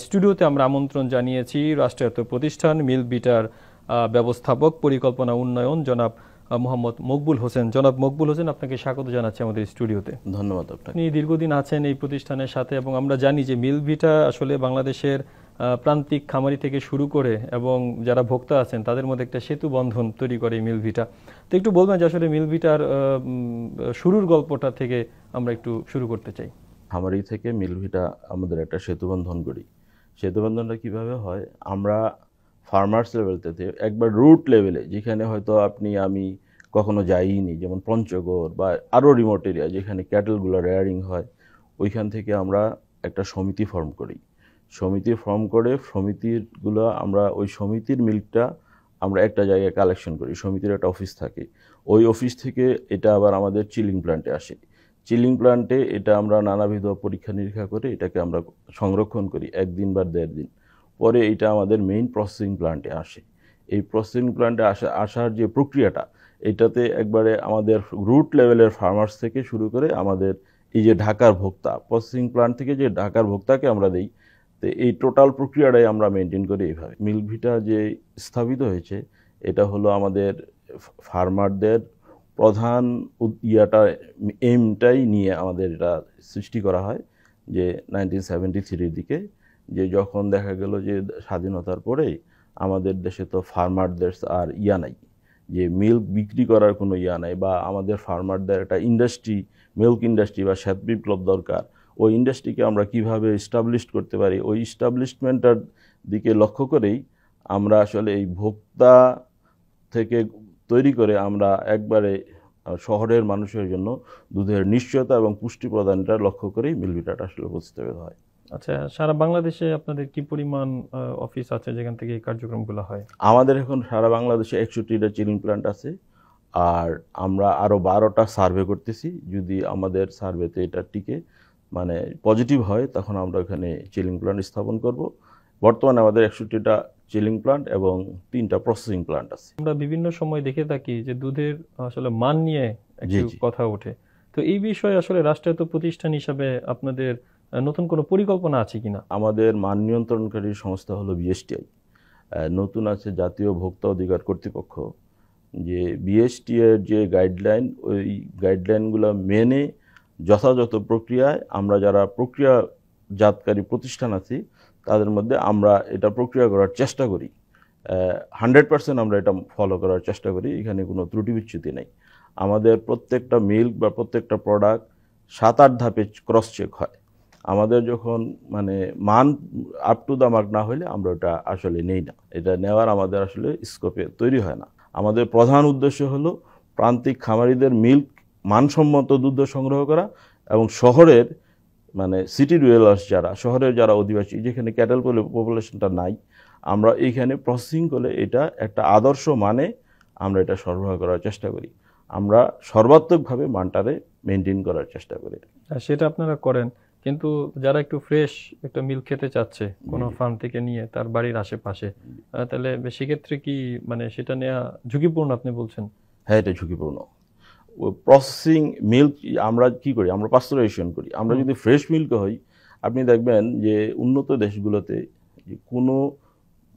স্টুডিওতে আমরা আমন্ত্রণ জানিয়েছি রাষ্ট্রায়ত্ত প্রতিষ্ঠান মিল্ক ভিটার ব্যবস্থাপক পরিকল্পনা উন্নয়ন জনাব মোহাম্মদ মকবুল হোসেন। জনাব মকবুল হোসেন, আপনাকে স্বাগত জানাচ্ছি আমাদের স্টুডিওতে। ধন্যবাদ আপনাকে। আপনি দীর্ঘদিন আছেন এই প্রতিষ্ঠানের সাথে এবং আমরা জানি যে মিল্ক ভিটা আসলে বাংলাদেশের প্রান্তিক খামারি থেকে শুরু করে এবং যারা ভোক্তা আছেন তাদের মধ্যে একটা সেতু বন্ধন তৈরি করে এই মিল্ক ভিটা। তো একটু বলবেন যে আসলে মিল্ক ভিটার শুরুর গল্পটা থেকে আমরা একটু শুরু করতে চাই। খামারি থেকে মিল্ক ভিটা আমাদের একটা সেতুবন্ধন করি। সেতুবন্ধনটা কিভাবে হয়, আমরা ফার্মার্স লেভেল থেকে একবার রুট লেভেলে, যেখানে হয়তো আপনি আমি কখনো যাইনি, যেমন পঞ্চগড় বা আরও রিমোট এরিয়া যেখানে ক্যাটেলগুলো রেয়ারিং হয়, ওইখান থেকে আমরা একটা সমিতি ফর্ম করি। সমিতি ফর্ম করে সমিতিগুলো আমরা ওই সমিতির মিল্কটা আমরা একটা জায়গায় কালেকশন করি। সমিতির একটা অফিস থাকে, ওই অফিস থেকে এটা আবার আমাদের চিলিং প্ল্যান্টে আসে। চিলিং প্ল্যান্টে এটা আমরা নানাবিধ পরীক্ষা নিরীক্ষা করে এটাকে আমরা সংরক্ষণ করি 1 দিন বা 1.5 দিন পরে। এটা আমাদের মেইন প্রসেসিং প্ল্যান্টে আসে। এই প্রসেসিং প্ল্যান্টে আসার যে প্রক্রিয়াটা, এটাতে একবারে আমাদের রুট লেভেলের ফার্মার্স থেকে শুরু করে আমাদের এই যে ঢাকার ভোক্তা, প্রসেসিং প্ল্যান্ট থেকে যে ঢাকার ভোক্তাকে আমরা দিই, তো এই টোটাল প্রক্রিয়াটাই আমরা মেনটেন করি এইভাবে। মিল্ক ভিটা যে স্থাপিত হয়েছে, এটা হলো আমাদের ফার্মারদের প্রধান এইমটাই নিয়ে আমাদের এটা সৃষ্টি করা হয়। যে 1973 দিকে, যে যখন দেখা গেল যে স্বাধীনতার পরেই আমাদের দেশে তো ফার্মারদের আর নাই, যে মিল্ক বিক্রি করার কোনো নাই, বা আমাদের ফার্মারদের একটা ইন্ডাস্ট্রি, মিল্ক ইন্ডাস্ট্রি বা শ্বেত বিপ্লব দরকার। ওই ইন্ডাস্ট্রিকে আমরা কিভাবে এস্টাবলিশ করতে পারি, ওই এস্টাবলিশমেন্টের দিকে লক্ষ্য করেই আমরা আসলে এই ভোক্তা থেকে তৈরি করে আমরা একবারে শহরের মানুষের জন্য দুধের নিশ্চয়তা এবং পুষ্টি প্রদানটা লক্ষ্য করেই মিল্ক ভিটাটা আসলে প্রতিস্থাপিত হয়। আচ্ছা, সারা বাংলাদেশে আপনাদের কি পরিমাণ অফিস আছে যেখান থেকে এই কার্যক্রমগুলো হয়? আমাদের এখন সারা বাংলাদেশে 61টা চিলিং প্ল্যান্ট আছে, আর আমরা আরও 12টা সার্ভে করতেছি। যদি আমাদের সার্ভেতে এটা টিকে মানে পজিটিভ হয়, তখন আমরা ওখানে চিলিং প্ল্যান্ট স্থাপন করব। বর্তমানে আমাদের 61টা চিলিং প্ল্যান্ট এবং 3টা প্রসেসিং প্ল্যান্ট আছে। আমরা বিভিন্ন সময় দেখে থাকি যে দুধের আসলে মান নিয়ে একটু কথা ওঠে। তো এই বিষয়ে আসলে রাষ্ট্রায়ত্ত প্রতিষ্ঠান হিসাবে আপনাদের নতুন কোনো পরিকল্পনা আছে কিনা? আমাদের মান নিয়ন্ত্রণকারী সংস্থা হলো বিএসটিআই। নতুন আছে জাতীয় ভোক্তা অধিকার কর্তৃপক্ষ। যে বিএসটি এর যে গাইডলাইন, ওই গাইডলাইনগুলো মেনে যথাযথ প্রক্রিয়ায় আমরা যারা প্রক্রিয়াজাতকারী প্রতিষ্ঠান আছি, তাদের মধ্যে আমরা এটা প্রক্রিয়া করার চেষ্টা করি। 100% আমরা এটা ফলো করার চেষ্টা করি, এখানে কোনো ত্রুটি বিচ্যুতি নেই। আমাদের প্রত্যেকটা মিল্ক বা প্রত্যেকটা প্রোডাক্ট 7-8 ধাপে ক্রস চেক হয়। আমাদের যখন মানে মান আপ টু দ্য মার্ক না হলে আমরা ওটা আসলে নেই না, এটা নেওয়ার আমাদের আসলে স্কোপে তৈরি হয় না। আমাদের প্রধান উদ্দেশ্য হলো প্রান্তিক খামারিদের মিল্ক মানসম্মত দুধ সংগ্রহ করা, এবং শহরের মানে সিটি ডুয়েলার্স যারা, শহরের যারা অধিবাসী, যেখানে ক্যাটেল পপুলেশনটা নাই, আমরা এইখানে প্রসেসিং করে এটা একটা আদর্শ মানে আমরা এটা সরবরাহ করার চেষ্টা করি। আমরা সর্বাত্মকভাবে মানটারে মেনটেন করার চেষ্টা করি। সেটা আপনারা করেন, কিন্তু যারা একটু ফ্রেশ একটা মিল্ক খেতে চাচ্ছে কোনো ফার্ম থেকে নিয়ে তার বাড়ির আশেপাশে, তাহলে সেক্ষেত্রে কি মানে সেটা নেওয়া ঝুঁকিপূর্ণ আপনি বলছেন? হ্যাঁ, এটা ঝুঁকিপূর্ণ। প্রসেসিং মিল্ক আমরা কি করি, আমরা পাস্তুরাইজেশন করি। আমরা যদি ফ্রেশ মিল্ক হই, আপনি দেখবেন যে উন্নত দেশগুলোতে কোনো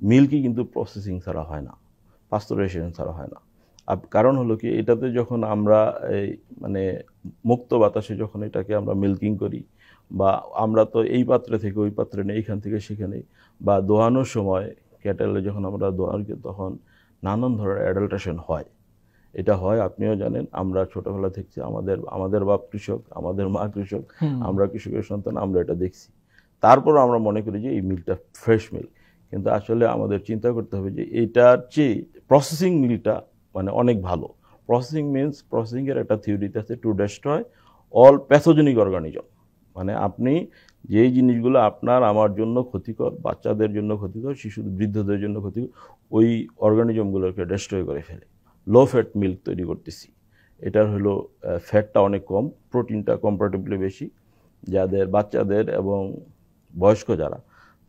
মিল্কই কিন্তু প্রসেসিং ছাড়া হয় না, পাস্তুরাইজেশন ছাড়া হয় না। কারণ হলো কি, এটাতে যখন আমরা এই মানে মুক্ত বাতাসে যখন এটাকে আমরা মিল্কিং করি, বা আমরা তো এই পাত্রে থেকে ওই পাত্রে নেই, এইখান থেকে সেখানে, বা দোয়ানোর সময় ক্যাটেলে যখন আমরা দোয়াই, তখন নানান ধরনের অ্যাডাল্ট্রেশন হয়। এটা হয়, আপনিও জানেন, আমরা ছোটবেলা দেখছি, আমাদের বাপ কৃষক, আমাদের মা কৃষক, আমরা কৃষকের সন্তান, আমরা এটা দেখছি। তারপর আমরা মনে করি যে এই মিল্কটা ফ্রেশ মিল্ক, কিন্তু আসলে আমাদের চিন্তা করতে হবে যে এইটার চেয়ে প্রসেসিং মিল্কটা মানে অনেক ভালো। প্রসেসিং মিনস, প্রসেসিংয়ের একটা থিওরিতে আছে to destroy all pathogenic organism. মানে আপনি যেই জিনিসগুলো আপনার আমার জন্য ক্ষতিকর, বাচ্চাদের জন্য ক্ষতিকর, শিশু বৃদ্ধদের জন্য ক্ষতিকর, ওই অর্গানিজমগুলোকে ডেস্ট্রয় করে ফেলে। লো ফ্যাট মিল্ক তৈরি করতেছি। এটার হলো ফ্যাটটা অনেক কম, প্রোটিনটা কম্পারেটিভলি বেশি। যাদের বাচ্চাদের এবং বয়স্ক যারা,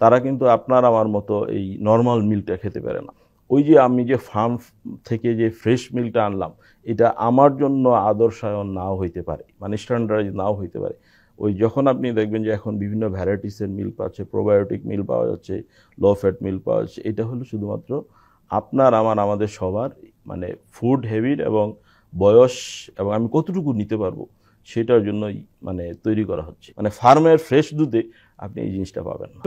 তারা কিন্তু আপনার আমার মতো এই নর্মাল মিল্কটা খেতে পারে না। ওই যে আমি যে ফার্ম থেকে যে ফ্রেশ মিল্কটা আনলাম, এটা আমার জন্য আদর্শায়ন নাও হইতে পারে, মানে স্ট্যান্ডার্ড নাও হইতে পারে। ওই যখন আপনি দেখবেন যে এখন বিভিন্ন ভ্যারাইটিসের মিল্ক পাচ্ছে, প্রোবায়োটিক মিল্ক পাওয়া যাচ্ছে, লো ফ্যাট মিল্ক পাওয়া যাচ্ছে, এটা হলো শুধুমাত্র আপনার আমাদের সবার মানে ফুড হ্যাবিট এবং বয়স এবং আমি কতটুকু নিতে পারবো সেটার জন্যই মানে তৈরি করা হচ্ছে। মানে ফার্মের ফ্রেশ দুধে আপনি এই জিনিসটা পাবেন না।